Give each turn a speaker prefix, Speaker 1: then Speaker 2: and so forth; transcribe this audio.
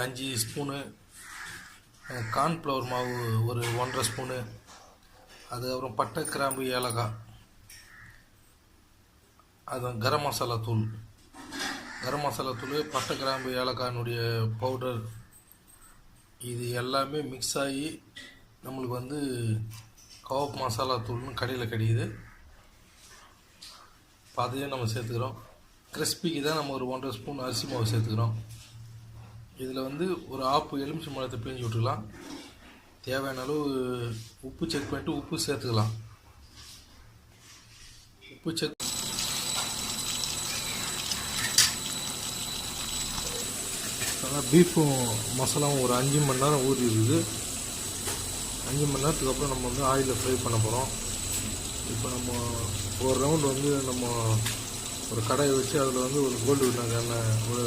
Speaker 1: 5 spoon, cornflour மாவு ஒரு 1.5 spoon, அதுக்கப்புறம் பட்டை, கிராம்பு, ஏலக்காய், அது கரம் மசாலா தூள், பட்டை, கிராம்பு, ஏலக்காயினுடைய பவுடர், இது எல்லாமே மிக்ஸ் ஆகி நம்மளுக்கு வந்து கவாப் மசாலா தூள்னு கடையில் கிடைக்குது. இப்போ அதையும் நம்ம சேர்த்துக்கிறோம். கிறிஸ்பிக்கு தான் நம்ம ஒரு 1.5 ஸ்பூன் அரிசி மாவு சேர்த்துக்கிறோம். இதில் வந்து ஒரு ஆப்பு எலுமிச்சை பழத்தை பிழிஞ்சு விட்டுக்கலாம். தேவையான அளவு உப்பு செக் பண்ணிட்டு உப்பு சேர்த்துக்கலாம். உப்பு செக் பீஃபும் மசாலாவும் ஒரு 5 மணி நேரம் ஊறி இருக்குது. 5 மணி நேரத்துக்கு அப்புறம் நம்ம வந்து ஆயிலில் ஃப்ரை பண்ண போகிறோம். இப்போ நம்ம ஒரு ரவுண்டு வந்து நம்ம ஒரு கடாயை வச்சு அதில் வந்து ஒரு கோல்டு வினர் எண்ணெய் ஒரு